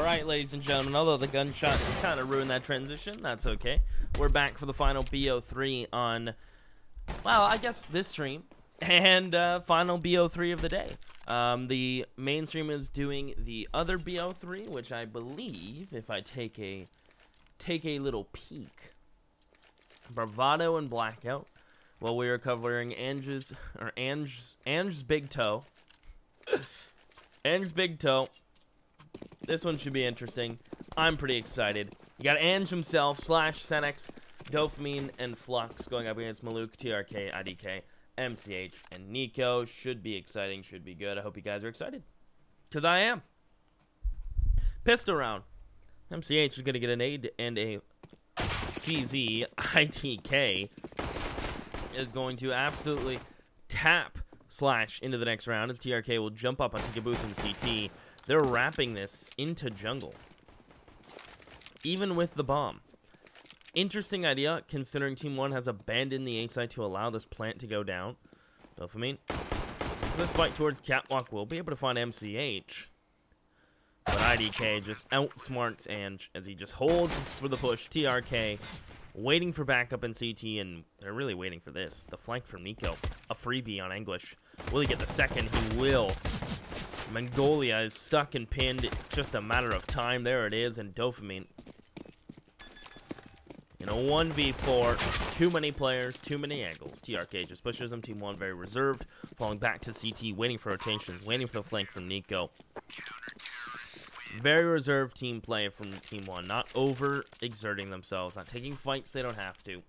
Alright, ladies and gentlemen, although the gunshot kind of ruined that transition, that's okay. We're back for the final BO3 on, well, I guess this stream, and final BO3 of the day. The main stream is doing the other BO3, which I believe, if I take a little peek, Bravado and Blackout, while we are covering Ange's Big Toe. Ange's Big Toe. This one should be interesting. I'm pretty excited. You got Ange himself, Slash, Senex, Dopamine, and Flux going up against Maluk, TRK, IDK, MCH, and Nico. Should be exciting, should be good. I hope you guys are excited. Because I am. Pistol round. MCH is going to get an aid and a CZ. ITK is going to absolutely tap Slash into the next round as TRK will jump up on take a booth in CT. They're wrapping this into jungle, even with the bomb. Interesting idea, considering Team 1 has abandoned the A site to allow this plant to go down. Dopamine. This fight towards Catwalk will be able to find MCH. But IDK just outsmarts Ange as he just holds for the push. TRK waiting for backup in CT, and they're really waiting for this. The flank from Nico. A freebie on English. Will he get the second? He will. Mongolia is stuck and pinned. It's just a matter of time. There it is, and Dopamine. In a 1v4, too many players, too many angles. TRK just pushes them. Team 1 very reserved. Falling back to CT, waiting for rotations, waiting for the flank from Nico. Very reserved team play from Team 1. Not over-exerting themselves. Not taking fights they don't have to.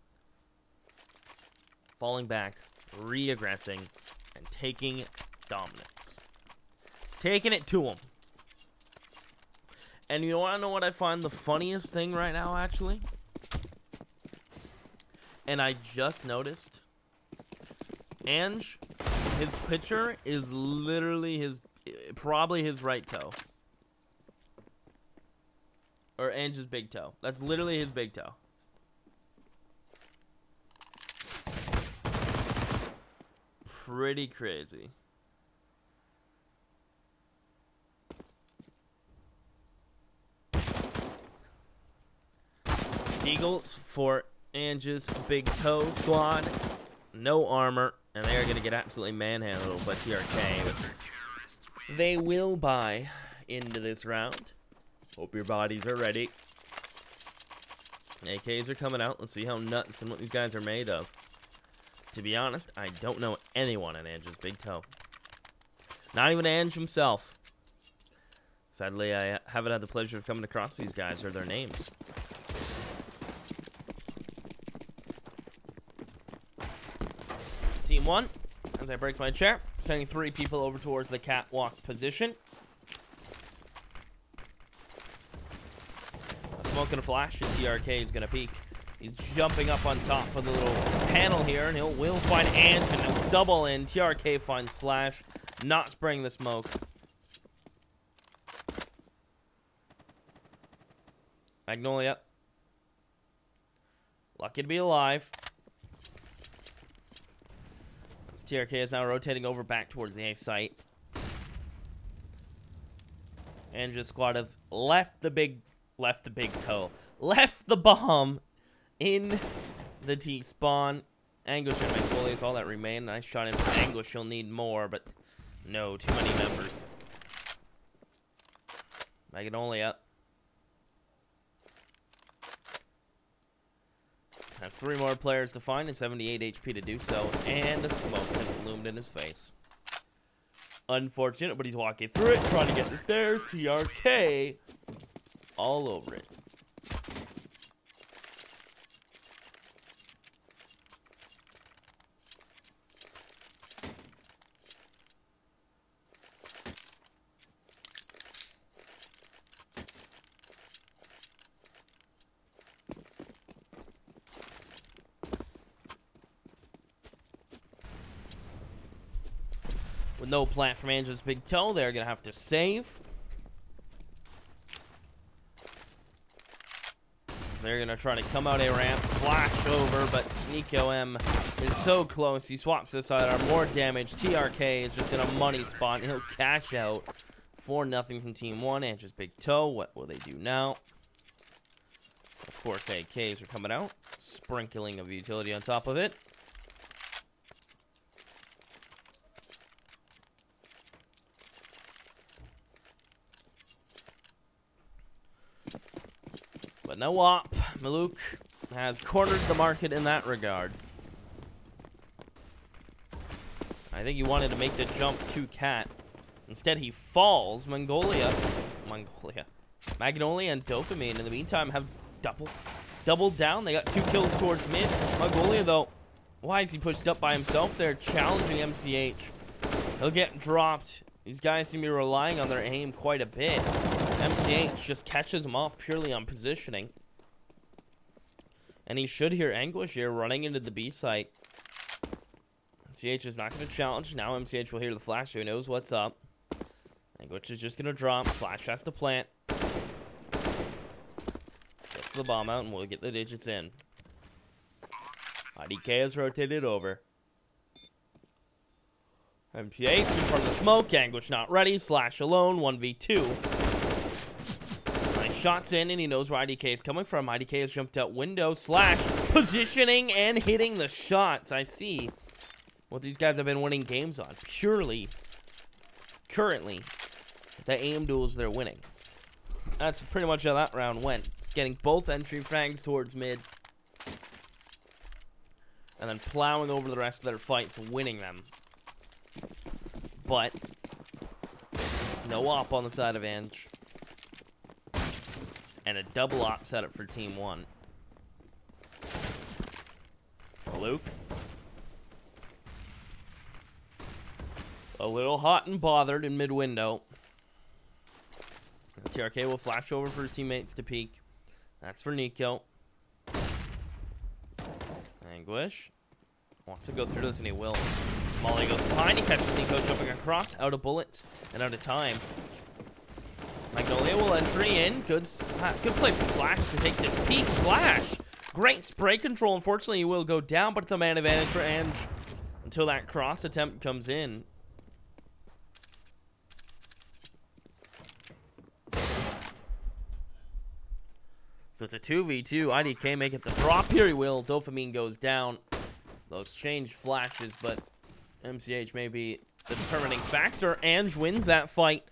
Falling back, re-aggressing, and taking dominance. Taking it to them. And you want to know what I find the funniest thing right now, actually? And I just noticed. Ange, his picture is literally probably his right toe. Or Ange's big toe. That's literally his big toe. Pretty crazy. Eagles for Ange's big toe squad. No armor. And they are going to get absolutely manhandled by TRK. They will buy into this round. Hope your bodies are ready. AKs are coming out. Let's see how nuts and what these guys are made of. To be honest, I don't know anyone in Ange's big toe. Not even Ange himself. Sadly, I haven't had the pleasure of coming across these guys or their names. Team 1, as I break my chair, sending 3 people over towards the catwalk position. Smoking a flash, and TRK is going to peek. He's jumping up on top of the little panel here, and will find Ange, and he'll double in. TRK finds Slash, not spraying the smoke. Magnolia. Lucky to be alive. As TRK is now rotating over back towards the A site. Ange's squad have left the bomb in the T spawn. Anguish and Magnolia is all that remain. Nice shot in for Anguish. He'll need more, but no, too many members. Magnolia has 3 more players to find and 78 HP to do so, and the smoke has loomed in his face. Unfortunate, but he's walking through it, trying to get the stairs. TRK all over it. With no plant from Ange's big toe, they're going to have to save. They're going to try to come out a ramp, flash over, but Nico M is so close. He swaps this side, more damage. TRK is just in a money spot, and he'll cash out 4-0 from Team 1. Ange's big toe. What will they do now? Of course, AKs are coming out. Sprinkling of utility on top of it. But no op. Maluk has cornered the market in that regard. I think he wanted to make the jump to Cat. Instead, he falls. Magnolia and Dopamine, in the meantime, have doubled down. They got 2 kills towards mid. Magnolia, though, why is he pushed up by himself there? Challenging MCH. He'll get dropped. These guys seem to be relying on their aim quite a bit. MCH just catches him off purely on positioning. And he should hear Anguish here running into the B site. MCH is not going to challenge. Now MCH will hear the flash, so he knows what's up. Anguish is just going to drop. Slash has to plant. Gets the bomb out, and we'll get the digits in. IDK has rotated over. MCH in front of the smoke. Anguish not ready. Slash alone. 1v2. Nice shots in, and he knows where IDK is coming from. IDK has jumped out window. Slash positioning and hitting the shots. I see what these guys have been winning games on. Purely, currently, the aim duels they're winning. That's pretty much how that round went. Getting both entry frags towards mid. And then plowing over the rest of their fights, winning them. But no op on the side of Ange. And a double op setup for Team 1. Luke. A little hot and bothered in mid-window. TRK will flash over for his teammates to peek. That's for Nico. Anguish wants to go through this, and he will. Molly goes behind. He catches Nico jumping across, out of bullets and out of time. Magnolia will entry in. Good play from Slash to take this peek. Slash, great spray control. Unfortunately, he will go down, but it's a man advantage for Ange until that cross attempt comes in. So it's a 2v2. IDK make it the drop here. He will. Dopamine goes down. They'll exchange flashes, but MCH may be the determining factor. Ange wins that fight.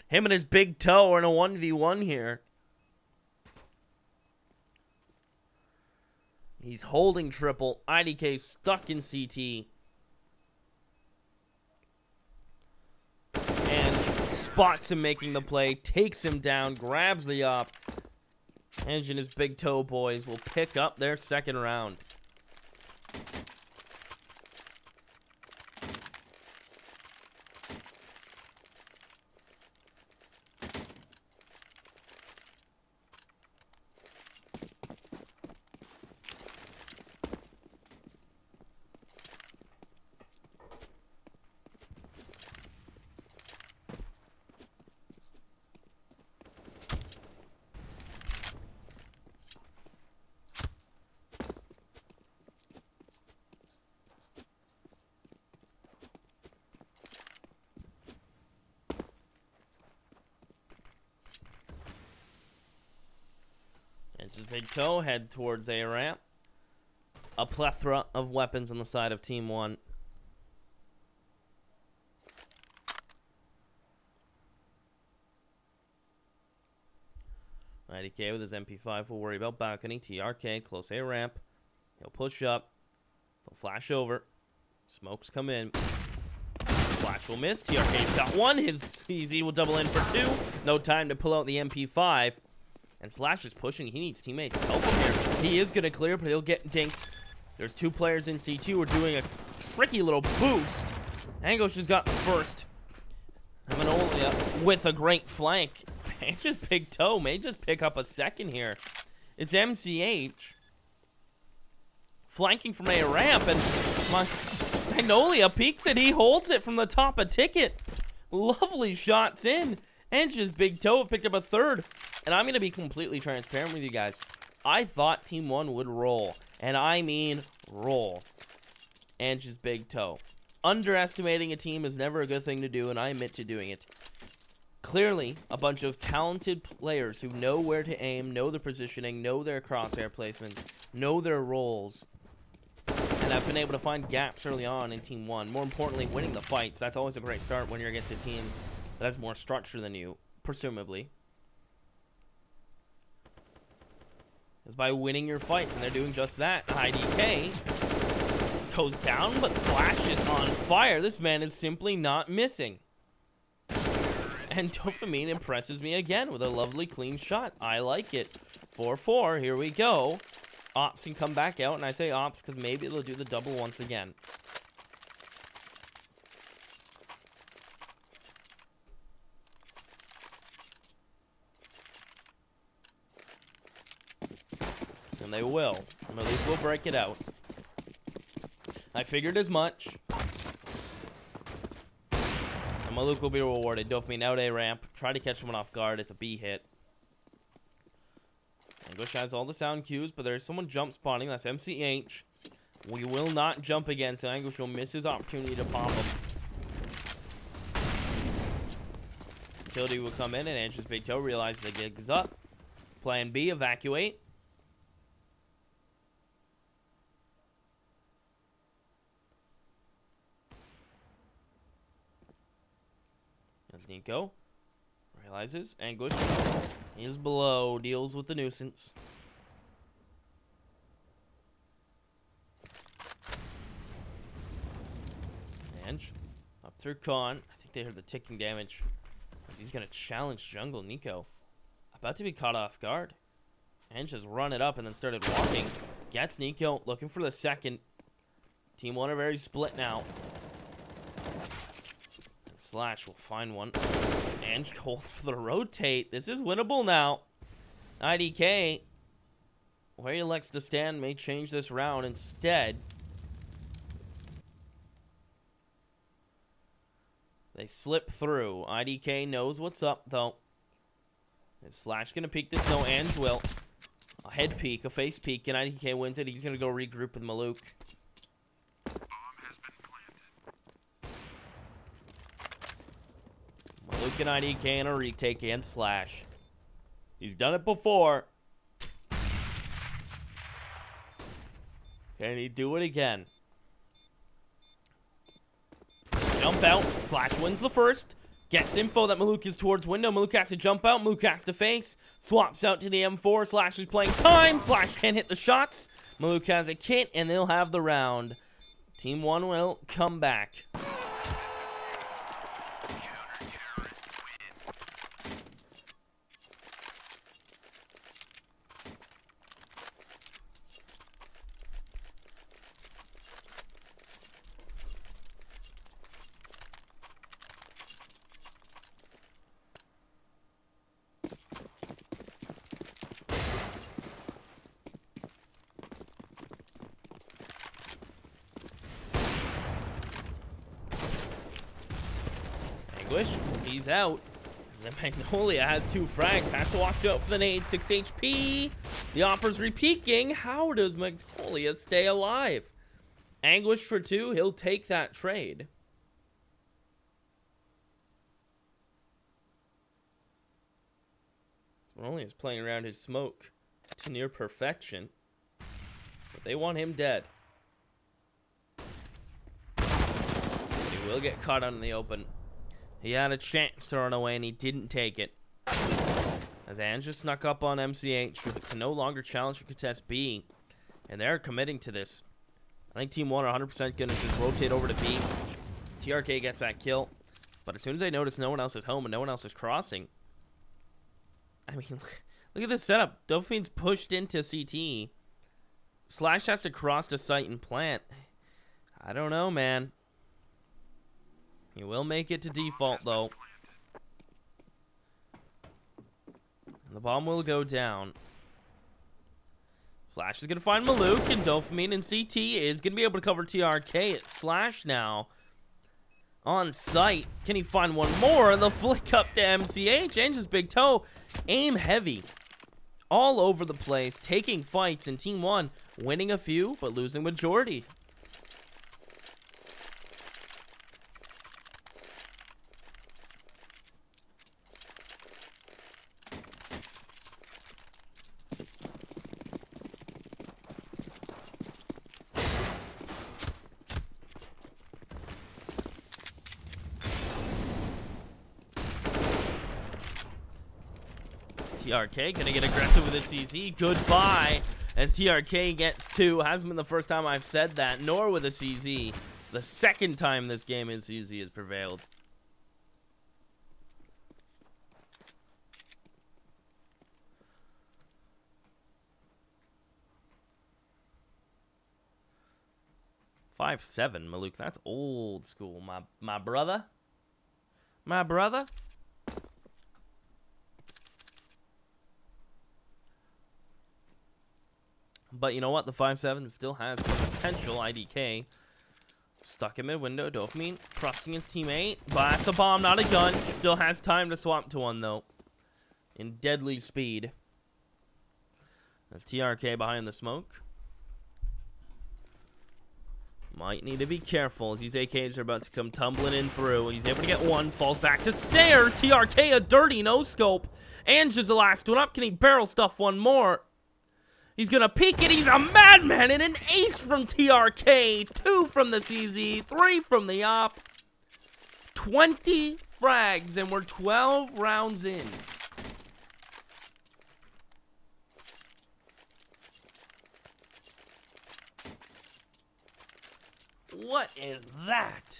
Him and his big toe are in a 1v1 here. He's holding triple. IDK stuck in CT. And spots him making the play. Takes him down. Grabs the op. Ange and his big toe boys will pick up their second round. Ange's big toe head towards a ramp. A plethora of weapons on the side of Team 1. IDK with his MP5 will worry about balcony. TRK, close A ramp. He'll push up. He'll flash over. Smokes come in. Flash will miss. TRK's got one. His CZ will double in for 2. No time to pull out the MP5. And Slash is pushing. He needs teammates to help him here. He is going to clear, but he'll get dinked. There's 2 players in C2 who are doing a tricky little boost. Anguish has got the first. Magnolia with a great flank. Ange's big toe may just pick up a second here. It's MCH flanking from a ramp, and Magnolia peeks it. He holds it from the top of ticket. Lovely shots in. Ange's big toe picked up a third. And I'm going to be completely transparent with you guys. I thought Team 1 would roll. And I mean roll. Ange's big toe. Underestimating a team is never a good thing to do, and I admit to doing it. Clearly, a bunch of talented players who know where to aim, know the positioning, know their crosshair placements, know their roles, and have been able to find gaps early on in Team 1. More importantly, winning the fights. That's always a great start when you're against a team that has more structure than you, presumably. It's by winning your fights, and they're doing just that. IDK goes down, but Slash is on fire. This man is simply not missing. And Dopamine impresses me again with a lovely clean shot. I like it. 4-4, here we go. Ops can come back out, and I say Ops because maybe they'll do the double once again. And they will. Malik will break it out. I figured as much. And Malik will be rewarded. Dopamine out A ramp. Try to catch someone off guard. It's a B hit. Anguish has all the sound cues, but there's someone jump spawning. That's MCH. We will not jump again, so Anguish will miss his opportunity to pop him. Utility will come in, and Anguish's big toe realizes the gig is up. Plan B, evacuate. As Nico realizes, Anguish is below, deals with the nuisance. Ange up through Con. I think they heard the ticking damage. He's gonna challenge jungle. Nico about to be caught off guard. Ange has run it up and then started walking. Gets Nico, looking for the second. Team 1 are very split now. Slash will find one. Ange holds for the rotate. This is winnable now. IDK, where he elects to stand, may change this round instead. They slip through. IDK knows what's up, though. Is Slash going to peek this? No, Ange will. A head peek, a face peek, and IDK wins it. He's going to go regroup with Maluk. Maluk and IDK in a retake and Slash. He's done it before. Can he do it again? Jump out. Slash wins the first. Gets info that Maluk is towards window. Maluk has to jump out. Maluk has to face. Swaps out to the M4. Slash is playing time. Slash can't hit the shots. Maluk has a kit, and they'll have the round. Team 1 will come back. He's out. And then Magnolia has 2 frags. Has to watch out for the nade. 6 HP. The Opera's repeaking. How does Magnolia stay alive? Anguish for 2. He'll take that trade. Magnolia is playing around his smoke to near perfection. But they want him dead. But he will get caught out in the open. He had a chance to run away, and he didn't take it. As Ange just snuck up on MCH, who can no longer challenge or contest B. And they're committing to this. I think Team 1 are 100% going to just rotate over to B. TRK gets that kill. But as soon as they notice no one else is home and no one else is crossing. I mean, look at this setup. Dopamine's pushed into CT. Slash has to cross to site and plant. I don't know, man. He will make it to default, though. And the bomb will go down. Slash is going to find Maluk, and Dopamine and CT is going to be able to cover TRK. It's Slash now. On site. Can he find one more? And the flick up to MCH. Ange's big toe. Aim heavy. All over the place. Taking fights in Team 1. Winning a few, but losing majority. TRK gonna get aggressive with his CZ. Goodbye. As TRK gets 2. Hasn't been the first time I've said that, nor with a CZ. The second time this game his CZ has prevailed. .57, Maluk. That's old school, my brother. My brother. But you know what? The 5.7 still has some potential. IDK stuck in mid window. Dopamine trusting his teammate. But that's a bomb, not a gun. Still has time to swap to one though. In deadly speed. There's TRK behind the smoke. Might need to be careful as these AKs are about to come tumbling in through. He's able to get one. Falls back to stairs. TRK a dirty no-scope. Ange is the last one up. Can he barrel stuff one more? He's gonna peek it. He's a madman and an ace from TRK. 2 from the CZ. 3 from the op. 20 frags and we're 12 rounds in. What is that?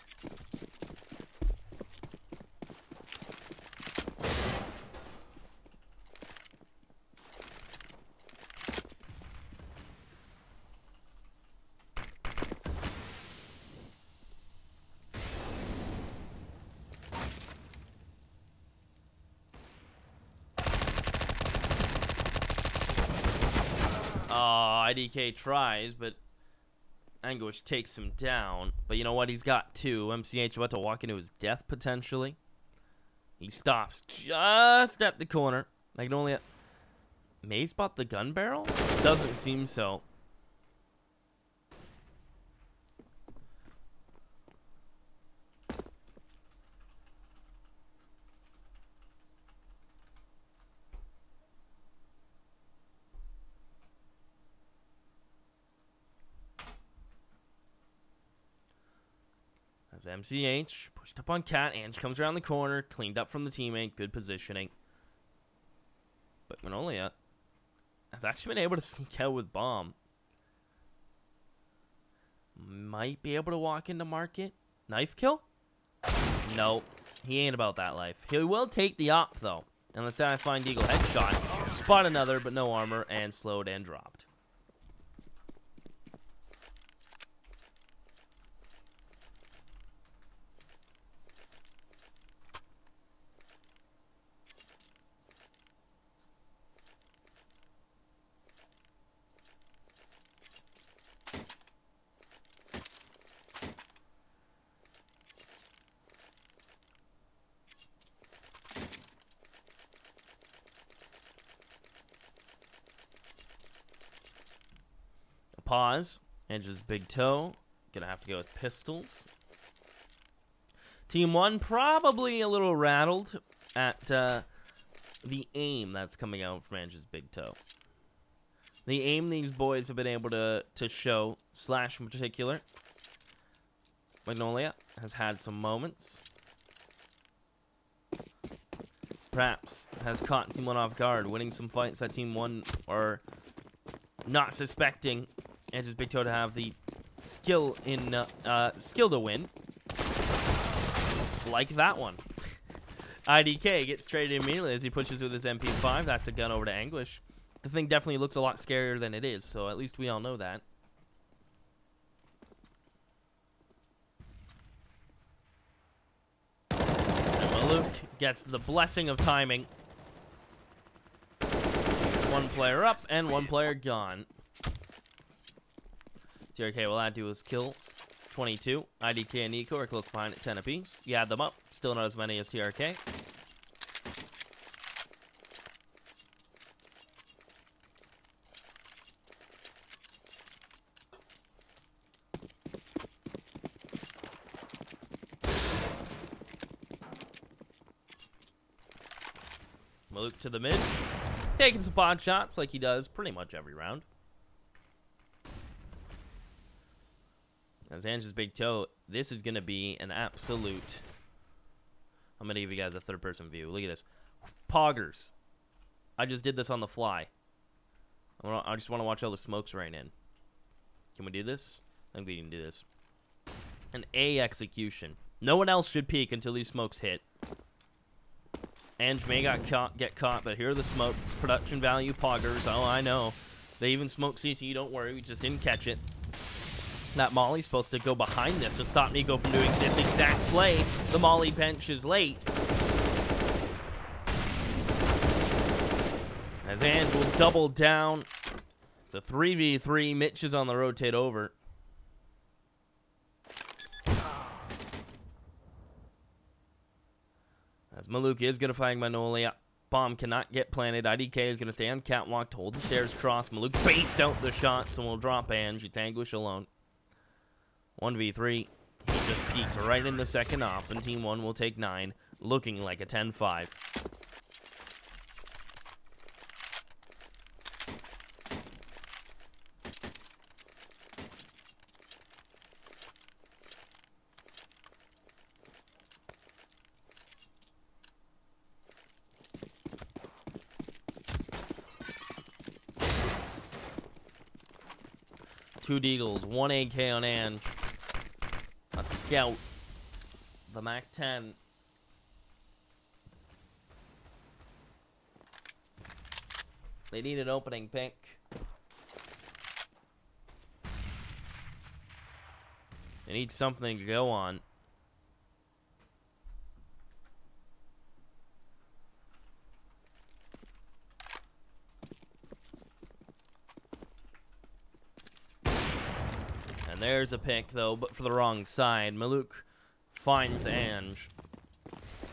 IDK tries, but Anguish takes him down. But you know what? He's got 2. MCH about to walk into his death, potentially. He stops just at the corner. Like, only... May spot the gun barrel? Doesn't seem so. As MCH pushed up on Cat. Ange comes around the corner. Cleaned up from the teammate. Good positioning. But Manolia has actually been able to sneak out with bomb. Might be able to walk into market. Knife kill? Nope. He ain't about that life. He will take the op, though. And the satisfying deagle headshot. Spot another, but no armor. And slowed and dropped. Pause. Ange's big toe. Gonna have to go with pistols. Team 1 probably a little rattled at the aim that's coming out from Ange's big toe. The aim these boys have been able to show, Slash in particular. Magnolia has had some moments. Perhaps has caught Team 1 off guard, winning some fights that Team 1 are not suspecting Ange's big toe to have the skill to win. Like that one. IDK gets traded immediately as he pushes with his MP5. That's a gun over to Anguish. The thing definitely looks a lot scarier than it is, so at least we all know that. And Maluk gets the blessing of timing. 1 player up and 1 player gone. TRK will add to his kills. 22. IDK and Nico are close behind at 10 apiece. You add them up. Still not as many as TRK. Maluk to the mid. Taking some pod shots like he does pretty much every round. As Ange's big toe, this is going to be an absolute... I'm going to give you guys a third-person view. Look at this. Poggers. I just did this on the fly. I just want to watch all the smokes rain in. Can we do this? I think we can do this. An A execution. No one else should peek until these smokes hit. Ange may get caught, but here are the smokes. Production value, poggers. Oh, I know. They even smoke CT, don't worry. We just didn't catch it. That Molly's supposed to go behind this to stop Nico from doing this exact play. The Molly bench is late. As Ange will double down. It's a 3v3. Mitch is on the rotate over. As Maluk is going to find Magnolia. Bomb cannot get planted. IDK is going to stay on catwalk to hold the stairs cross. Maluk baits out the shots and will drop Ange. It's Anguish alone. 1v3. He just peeks right in the second off, and Team 1 will take 9, looking like a 10-5. Two Deagles, 1 AK on Ange. A Scout. The MAC-10. They need an opening pick. They need something to go on. And there's a pick, though, but for the wrong side. Maluk finds Ange.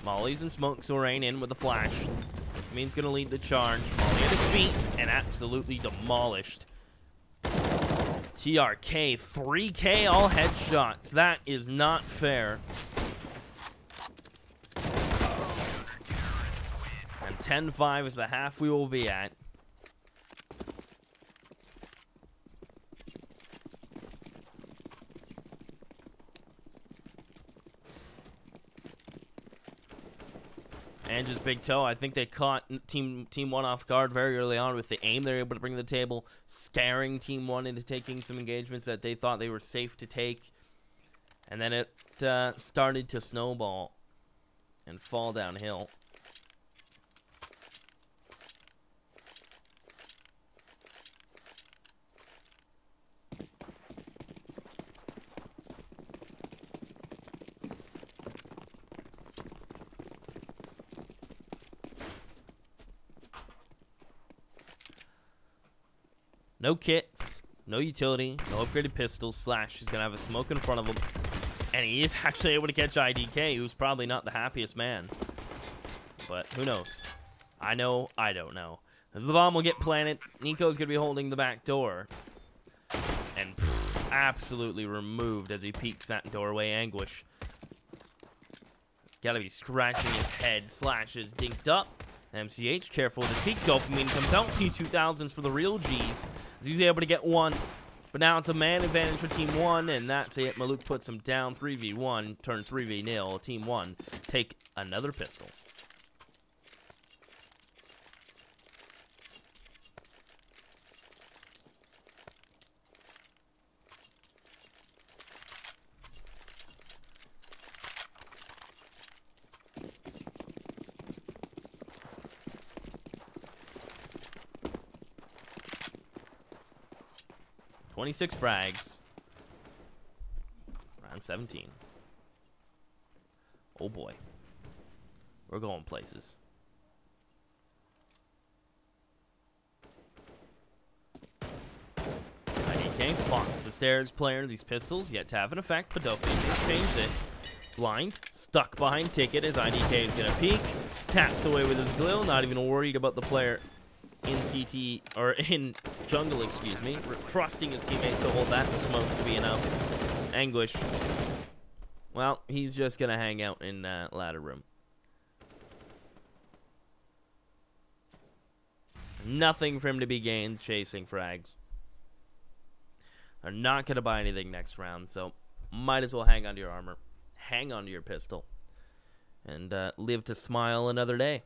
Molly's and smokes will rain in with a flash. Means gonna lead the charge. Molly at his feet and absolutely demolished. TRK, 3K all headshots. That is not fair. And 10-5 is the half we will be at. Ange's big toe. I think they caught Team 1 off guard very early on with the aim they're able to bring to the table, scaring Team 1 into taking some engagements that they thought they were safe to take. And then it started to snowball and fall downhill. No kits, no utility, no upgraded pistols. Slash is going to have a smoke in front of him. And he is actually able to catch IDK, who's probably not the happiest man. But who knows? I know, I don't know. As the bomb will get planted, Nico's going to be holding the back door. And absolutely removed as he peeks that doorway. Anguish. Got to be scratching his head. Slash is dinked up. MCH, careful with his peak. Dopamine comes out. T2000s for the real G's. As he's able to get one. But now it's a man advantage for Team 1, and that's it. Maluk puts him down 3v1, turn 3v0. Team 1 take another pistol. .26 frags. Round 17. Oh boy. We're going places. IDK spots the stairs player. These pistols yet to have an effect, but Dopamine change this. Blind, stuck behind ticket as IDK is going to peek. Taps away with his glue, not even worried about the player in CT, or in jungle, excuse me, trusting his teammates to hold that, the smokes to be enough. Anguish. Well, he's just gonna hang out in ladder room. Nothing for him to be gained chasing frags. They're not gonna buy anything next round, so might as well hang on to your armor, hang on to your pistol, and live to smile another day.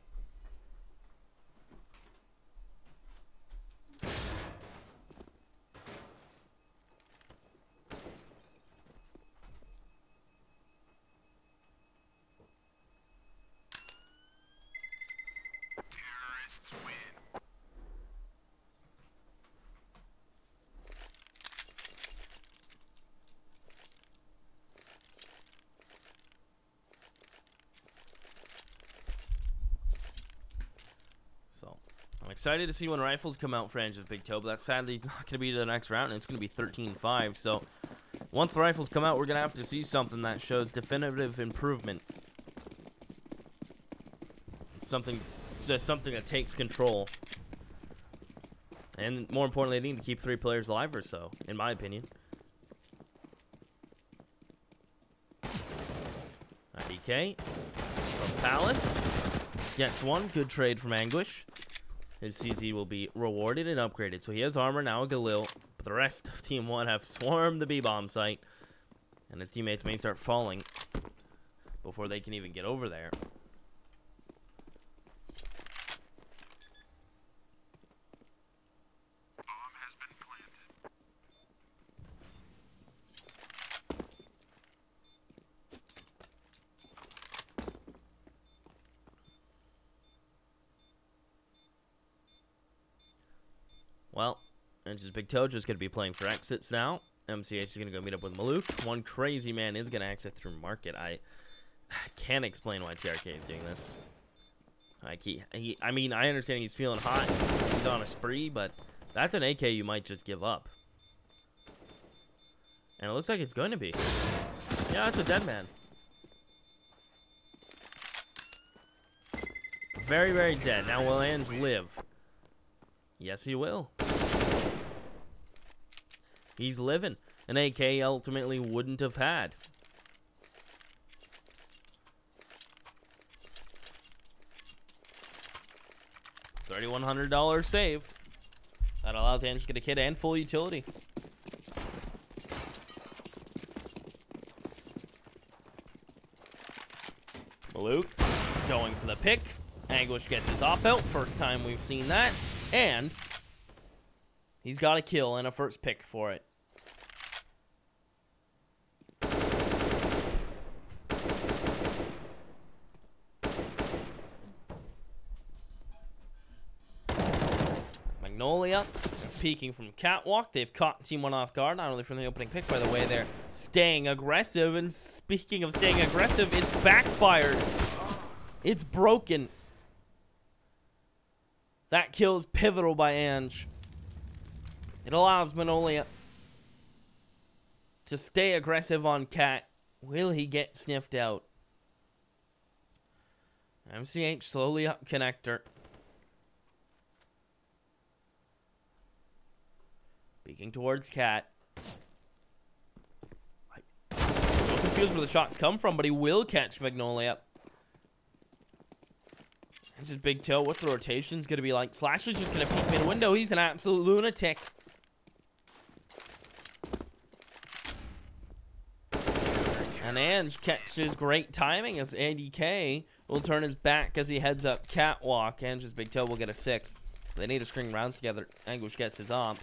excited to see when rifles come out for Ange's Big Toe, but that's sadly not going to be the next round, and it's going to be 13-5. So once the rifles come out, we're going to have to see something that shows definitive improvement. Something that takes control. And more importantly, they need to keep 3 players alive or so, in my opinion. IDK from Palace. Gets one. Good trade from Anguish. His CZ will be rewarded and upgraded. So he has armor, now a Galil. But the rest of Team 1 have swarmed the B-bomb site. And his teammates may start falling before they can even get over there. Well, Ange's Big Toe just going to be playing for exits now. MCH is going to go meet up with Maluk. One crazy man is going to exit through market. I can't explain why TRK is doing this. Like I mean, I understand he's feeling hot. He's on a spree, but that's an AK you might just give up. And it looks like it's going to be. Yeah, that's a dead man. Very, very dead. Now, will Ange live? Yes, he will. He's living. An AK ultimately wouldn't have had. $3,100 save. That allows Ange to get a kit and full utility. Maluk going for the pick. Anguish gets his op out. First time we've seen that. And he's got a kill and a first pick for it. Magnolia peeking from Catwalk. They've caught Team 1 off guard, not only from the opening pick, by the way, they're staying aggressive. And speaking of staying aggressive, it's backfired. It's broken. That kill is pivotal by Ange. It allows Magnolia to stay aggressive on Cat. Will he get sniffed out? MCH slowly up connector. Peeking towards Cat. I'm confused where the shots come from, but he will catch Magnolia. Ange's Big Toe. What's the rotation's going to be like? Slash is just going to peek mid-window. He's an absolute lunatic. And Ange catches great timing as ADK will turn his back as he heads up Catwalk. Ange's Big Toe will get a 6th. They need to string rounds together. Anguish gets his op.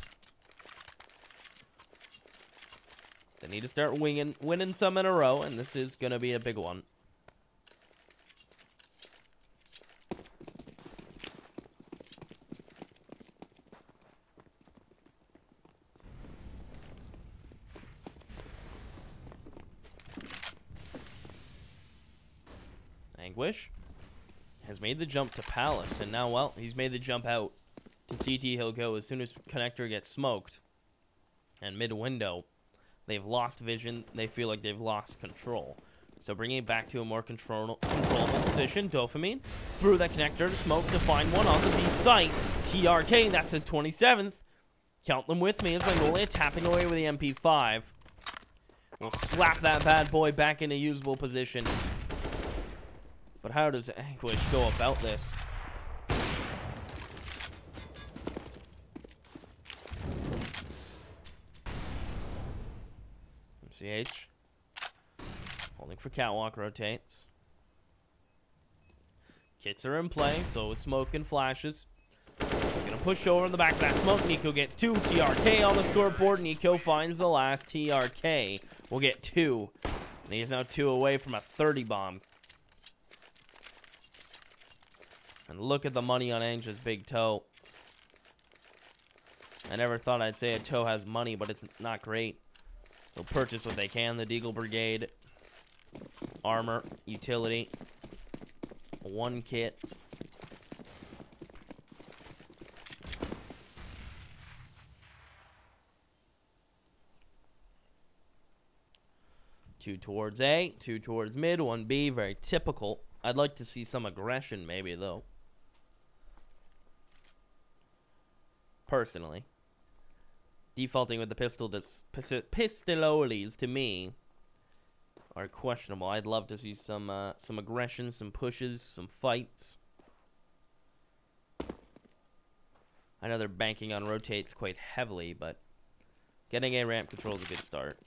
They need to start winning some in a row, and this is going to be a big one. Anguish has made the jump to Palace, and now, well, he's made the jump out. To CT he'll go as soon as connector gets smoked. And mid-window, they've lost vision. They feel like they've lost control. So bringing it back to a more controllable position. Dopamine through that connector to smoke to find one on the B site. TRK, that's his 27th. Count them with me as Magnolia tapping away with the MP5. We'll slap that bad boy back into usable position. But how does Anguish go about this? MCH. Holding for Catwalk, rotates. Kits are in play, so is smoke and flashes. Gonna push over in the back of that smoke. Nico gets 2. TRK on the scoreboard. Nico finds the last. TRK will get 2. And he is now 2 away from a 30 bomb. And look at the money on Ange's Big Toe. I never thought I'd say a toe has money, but it's not great. They'll purchase what they can. The Deagle Brigade. Armor. Utility. 1 kit. 2 towards A, 2 towards mid, 1 B. Very typical. I'd like to see some aggression maybe, though. Personally. Defaulting with the pistoles to me are questionable. I'd love to see some aggression, some pushes, some fights. I know they're banking on rotates quite heavily, but getting a ramp control is a good start.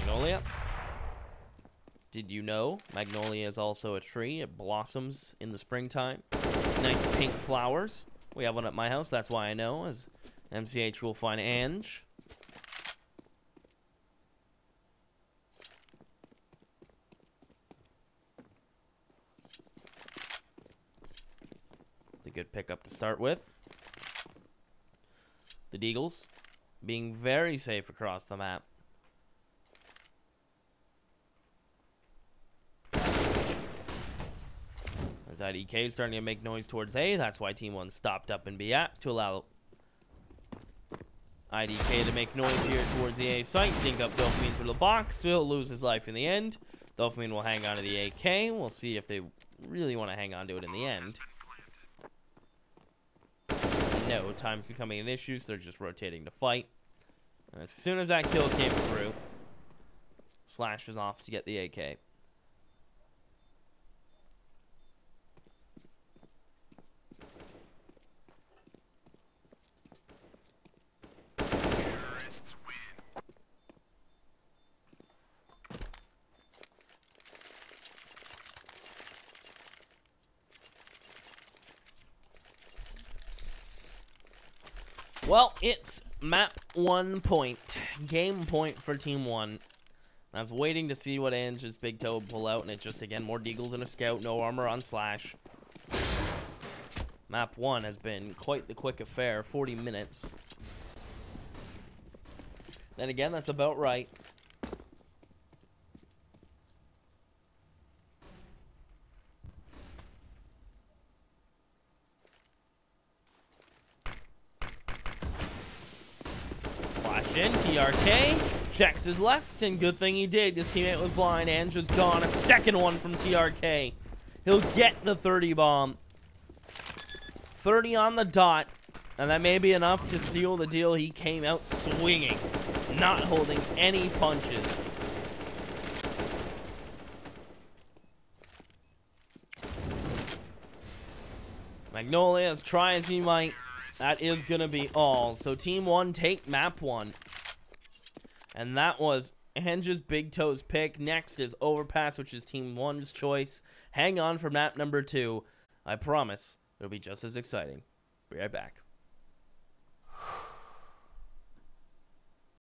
Magnolia. Did you know Magnolia is also a tree? It blossoms in the springtime. Nice pink flowers. We have one at my house. That's why I know, as MCH will find Ange. It's a good pickup to start with. The Deagles being very safe across the map. IDK starting to make noise towards A. That's why Team 1 stopped up in B apps to allow IDK to make noise here towards the A site. Dink up Dopamine through the box. He'll lose his life in the end. Dopamine will hang on to the AK. We'll see if they really want to hang on to it in the end. No, time's becoming an issue, so they're just rotating to fight. And as soon as that kill came through, Slash was off to get the AK. Well, it's map 1 point. Game point for Team 1. I was waiting to see what Ange's big toe would pull out, and it just, again, more Deagles and a scout. No armor on Slash. Map 1 has been quite the quick affair. 40 minutes. Then again, that's about right. In, TRK checks his left, and good thing he did. His teammate was blind. Ange was gone. A second one from TRK. He'll get the 30 bomb. 30 on the dot, and that may be enough to seal the deal. He came out swinging, not holding any punches. Magnolia, as try as he might, that is going to be all. So Team 1 take map 1. And that was Ange's big toes pick. Next is Overpass, which is Team 1's choice. Hang on for map number 2. I promise it'll be just as exciting. Be right back.